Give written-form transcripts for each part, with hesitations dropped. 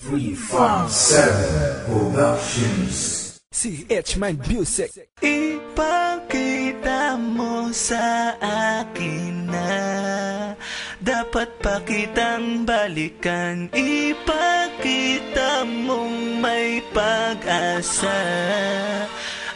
357 Productions. CH Mind Music. Ipakita mo sa akin na dapat pa kitang balikan. Ipakita mong may pag-asa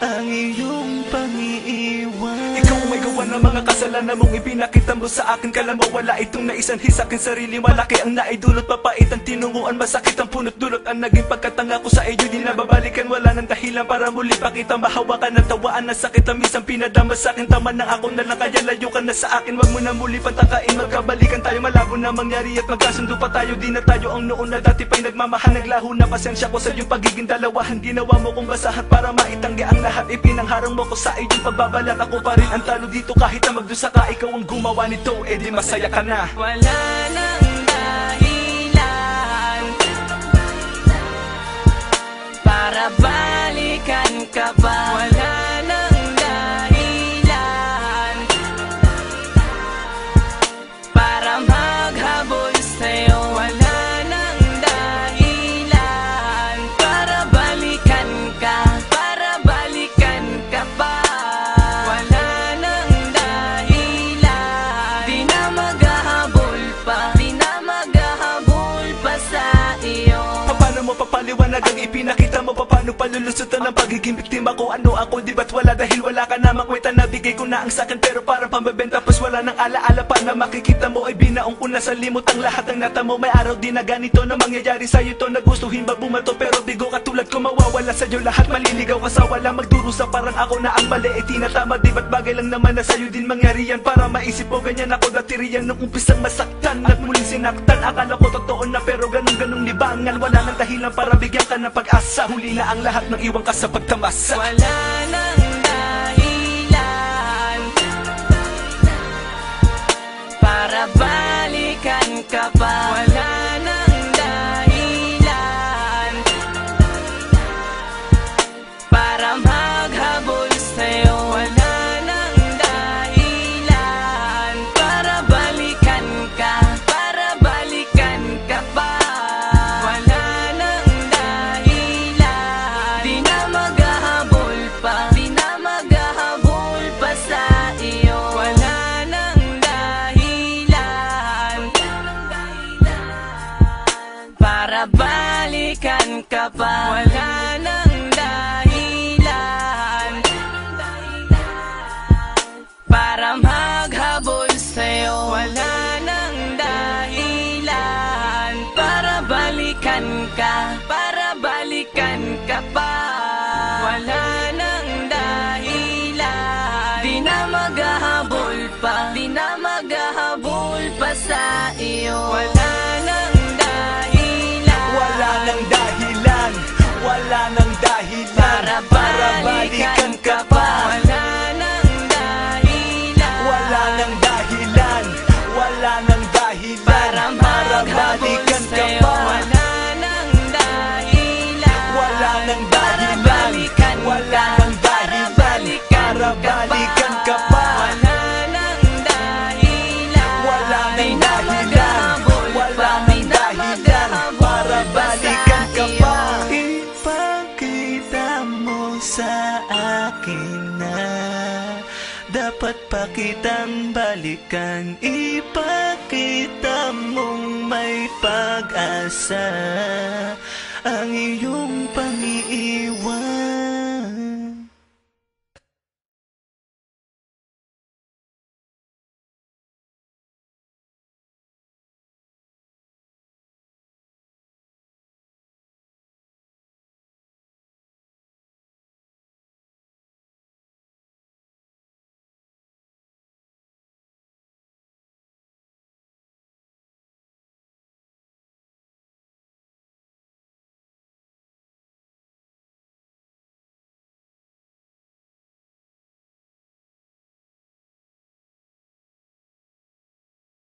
ang iyong pang-iiwan. Ikaw may gawa ng mga kasalanan mong ipinakita mo sa akin. Kala mo wala itong naisanhi sa akin sarili. Malaki ang naidulot, papait ang tinunguan. Masakit ang punot-dulot ang naging pagkatanga ko sa iyo. Di nababalikan, wala ng dahilan para muli pakita mahawakan ng tawaan. Ang sakit ang minsan pinadama sa akin. Tama na ako na lang, kaya layo ka na sa akin. Wag mo na muli patakain, magkabalikan tayo. Malabo na mangyari at magkasundo pa tayo. Di na tayo ang noon na dati pa'y nagmamahal. Naglaho na pasensya ko sa iyong pagiging dalawahan. Ginawa mo kong basahan para maitanggi ang lahat. Ipinangharang mo ko sa iyong pagbabalat. Ako pa rin ang talo dito kahit na magdusa ka. Ikaw ang gumawa nito, eh di masaya ka na. Wala nang dahilan para balikan ka pa. Wala nang dahilan para maghabol sa'yo. Wala nang dahilan para balikan ka, para balikan ka pa. Wala nang dahilan, di na maghahabol pa, di na maghahabol pa sa iyo. Paano mo papaliwanag ang ipinakita mo? Paano palulusutan ang pagiging biktima ko? Ano ako, di ba't wala dahil wala ka na makwenta? Nabigay ko na ang sakin pero parang pambebenta. Tapos wala nang alaala pa na makikita mo. Ay binaong ko na sa limot ang lahat ng natamo. May araw din na ganito na mangyayari sa'yo to. Nagustuhin ba bumato pero bigo katulad ko mawawala sa'yo lahat. Maliligaw ka sa wala, magdurusa parang ako na ang mali. E tinatama, di ba't bagay lang naman na sa'yo din mangyari yan? Para maisip mo ganyan ako dati riyan nung umpisang masaktan at muling sinaktan. Akala ko totoo na pero ganun-ganung libangan. Wala nang dahilan para bigyan ka ng pag-asa. Huli na ang lahat ng iwan ka sa pagtamasa. Wala nang dahilan para balikan ka pa. Wala nang dahilan para maghabol sa'yo. Wala nang dahilan para balikan ka, para balikan ka pa. Wala nang dahilan, di na maghahabol pa, di na maghahabol pa sa iyo. Wala nang dahilan para balikan ka pa. Wala nang dahilan para maghabol sa'yo. Wala nang dahilan para balikan ka, para balikan ka pa. Wala nang dahilan, di na maghahabol pa, di na maghahabol pa sa iyo. Wala nang dahilan, Wala nang dahilan, wala nang dahilan para balikan ka pa. Wala nang dahilan, Wala nang dahilan, wala nang dahilan para balikan ka sa'yo. pa. Wala nang dahilan, Wala nang dahilan, balikan wala ka, nang dahilan para balikan ka pa. Wala nang dahilan, Wala di nang na dahilan, maghahabol wala pa, nang di na dahilan maghahabol para pa balikan sa ka iyo. pa. Ipakita mo sa akin na dapat pa kitang balikan. Ipakita mong may pag-asa ang iyong pang-iiwan.